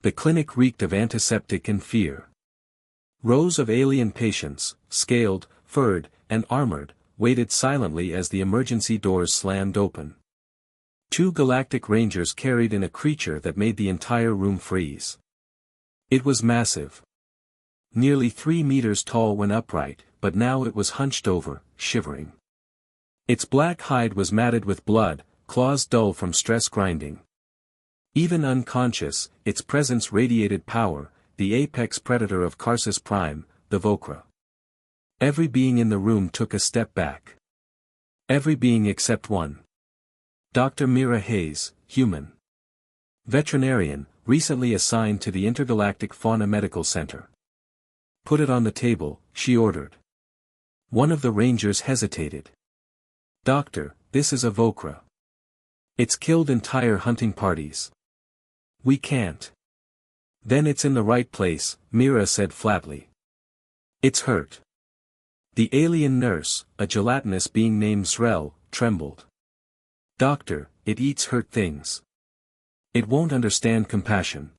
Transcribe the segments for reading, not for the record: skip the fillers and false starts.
The clinic reeked of antiseptic and fear. Rows of alien patients, scaled, furred, and armored, waited silently as the emergency doors slammed open. 2 galactic rangers carried in a creature that made the entire room freeze. It was massive. Nearly 3 meters tall when upright, but now it was hunched over, shivering. Its black hide was matted with blood, claws dull from stress grinding. Even unconscious, its presence radiated power, the apex predator of Karsus Prime, the Vokra. Every being in the room took a step back. Every being except one. Dr. Mira Hayes, human. Veterinarian, recently assigned to the Intergalactic Fauna Medical Center. Put it on the table, she ordered. One of the rangers hesitated. Doctor, this is a Vokra. It's killed entire hunting parties. We can't. Then it's in the right place, Mira said flatly. It's hurt. The alien nurse, a gelatinous being named Zrel, trembled. Doctor, it eats hurt things. It won't understand compassion.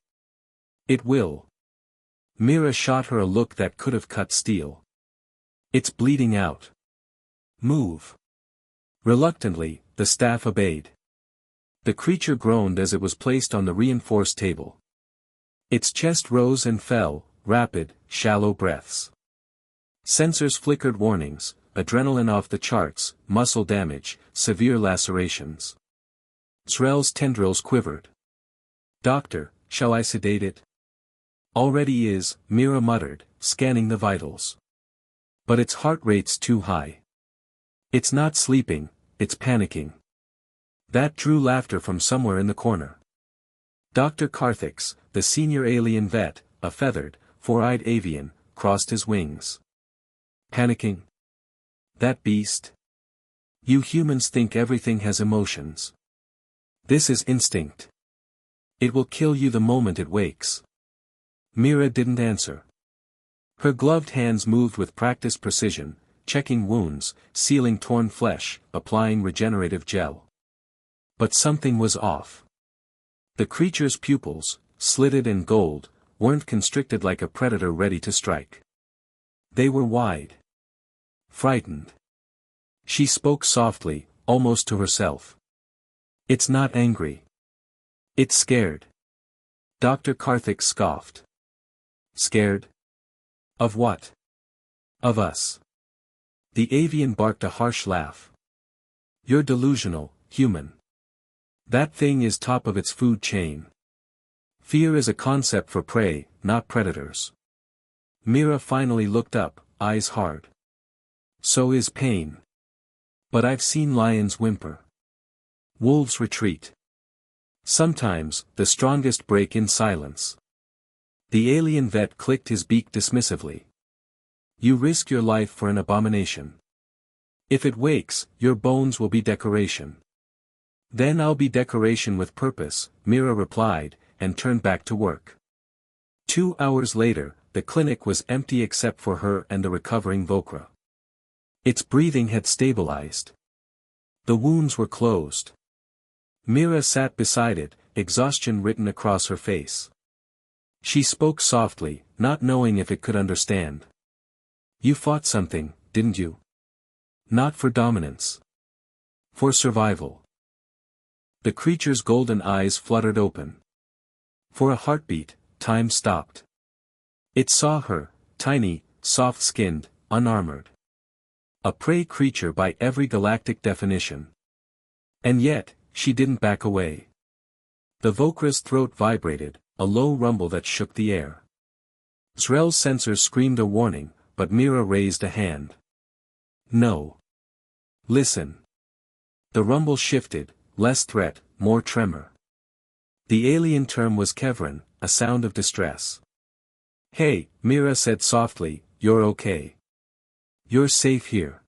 It will. Mira shot her a look that could have cut steel. It's bleeding out. Move. Reluctantly, the staff obeyed. The creature groaned as it was placed on the reinforced table. Its chest rose and fell, rapid, shallow breaths. Sensors flickered warnings, adrenaline off the charts, muscle damage, severe lacerations. Zrel's tendrils quivered. Doctor, shall I sedate it? Already is, Mira muttered, scanning the vitals. But its heart rate's too high. It's not sleeping, it's panicking. That drew laughter from somewhere in the corner. Dr. Karthix, the senior alien vet, a feathered, 4-eyed avian, crossed his wings. Panicking? That beast? You humans think everything has emotions. This is instinct. It will kill you the moment it wakes. Mira didn't answer. Her gloved hands moved with practiced precision, checking wounds, sealing torn flesh, applying regenerative gel. But something was off. The creature's pupils, slitted and gold, weren't constricted like a predator ready to strike. They were wide. Frightened. She spoke softly, almost to herself. It's not angry. It's scared. Dr. Karthik scoffed. Scared? Of what? Of us. The avian barked a harsh laugh. You're delusional, human. That thing is top of its food chain. Fear is a concept for prey, not predators. Mira finally looked up, eyes hard. So is pain. But I've seen lions whimper. Wolves retreat. Sometimes, the strongest break in silence. The alien vet clicked his beak dismissively. You risk your life for an abomination. If it wakes, your bones will be decoration. Then I'll be decoration with purpose, Mira replied, and turned back to work. 2 hours later, the clinic was empty except for her and the recovering Vokra. Its breathing had stabilized. The wounds were closed. Mira sat beside it, exhaustion written across her face. She spoke softly, not knowing if it could understand. You fought something, didn't you? Not for dominance. For survival. The creature's golden eyes fluttered open. For a heartbeat, time stopped. It saw her, tiny, soft-skinned, unarmored. A prey creature by every galactic definition. And yet, she didn't back away. The Vokra's throat vibrated, a low rumble that shook the air. Zrel's sensors screamed a warning, but Mira raised a hand. No. Listen. The rumble shifted, less threat, more tremor. The alien term was Kevran, a sound of distress. Hey, Mira said softly, you're okay. You're safe here.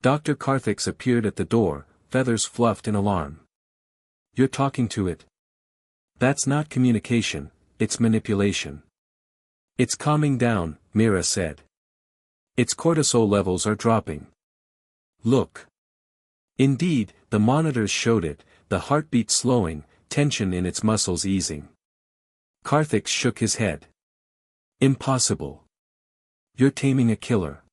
Dr. Karthix appeared at the door, feathers fluffed in alarm. You're talking to it. That's not communication, it's manipulation. It's calming down, Mira said. Its cortisol levels are dropping. Look. Indeed, the monitors showed it, the heartbeat slowing, tension in its muscles easing. Karthik shook his head. Impossible. You're taming a killer.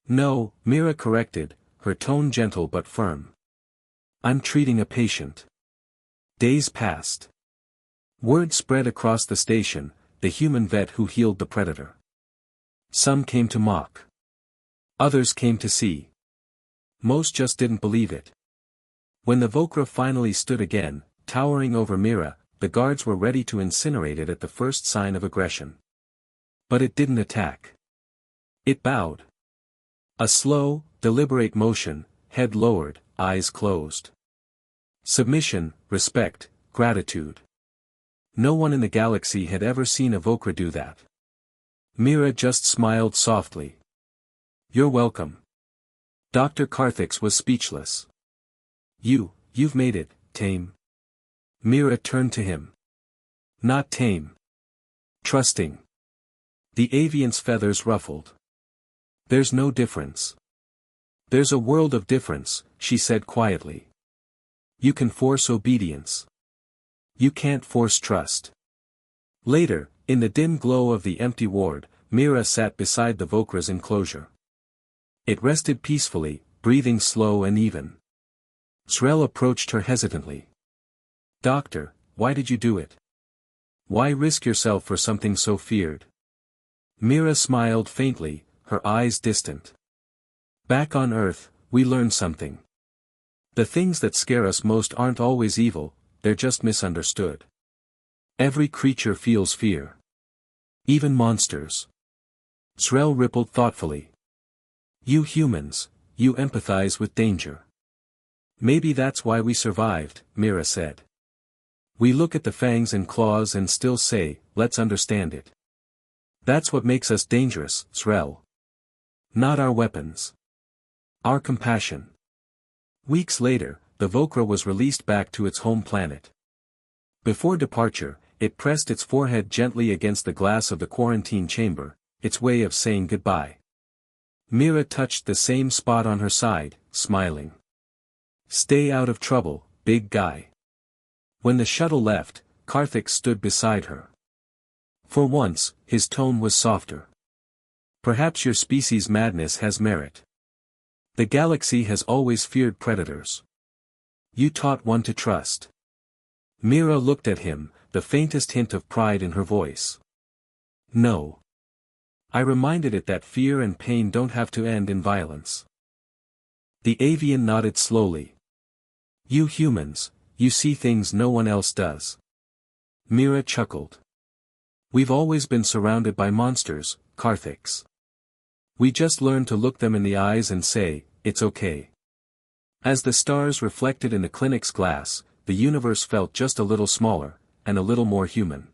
No, Mira corrected, her tone gentle but firm. I'm treating a patient. Days passed. Word spread across the station, the human vet who healed the predator. Some came to mock. Others came to see. Most just didn't believe it. When the Vokra finally stood again, towering over Mira, the guards were ready to incinerate it at the first sign of aggression. But it didn't attack. It bowed. A slow, deliberate motion, head lowered, eyes closed. Submission, respect, gratitude. No one in the galaxy had ever seen a Vokra do that. Mira just smiled softly. You're welcome. Dr. Karthik was speechless. You've made it, tame. Mira turned to him. Not tame. Trusting. The avian's feathers ruffled. There's no difference. There's a world of difference, she said quietly. You can force obedience. You can't force trust. Later, in the dim glow of the empty ward, Mira sat beside the Vokra's enclosure. It rested peacefully, breathing slow and even. Srel approached her hesitantly. Doctor, why did you do it? Why risk yourself for something so feared? Mira smiled faintly, her eyes distant. Back on Earth, we learned something. The things that scare us most aren't always evil, they're just misunderstood. Every creature feels fear. Even monsters. Srel rippled thoughtfully. You humans, you empathize with danger. Maybe that's why we survived, Mira said. We look at the fangs and claws and still say, let's understand it. That's what makes us dangerous, Srel. Not our weapons. Our compassion. Weeks later, the Vokra was released back to its home planet. Before departure, it pressed its forehead gently against the glass of the quarantine chamber, its way of saying goodbye. Mira touched the same spot on her side, smiling. Stay out of trouble, big guy. When the shuttle left, Karthik stood beside her. For once, his tone was softer. Perhaps your species' madness has merit. The galaxy has always feared predators. You taught one to trust. Mira looked at him, the faintest hint of pride in her voice. No. I reminded it that fear and pain don't have to end in violence. The avian nodded slowly. You humans, you see things no one else does. Mira chuckled. We've always been surrounded by monsters, Karthik. We just learned to look them in the eyes and say, it's okay. As the stars reflected in the clinic's glass, the universe felt just a little smaller, and a little more human.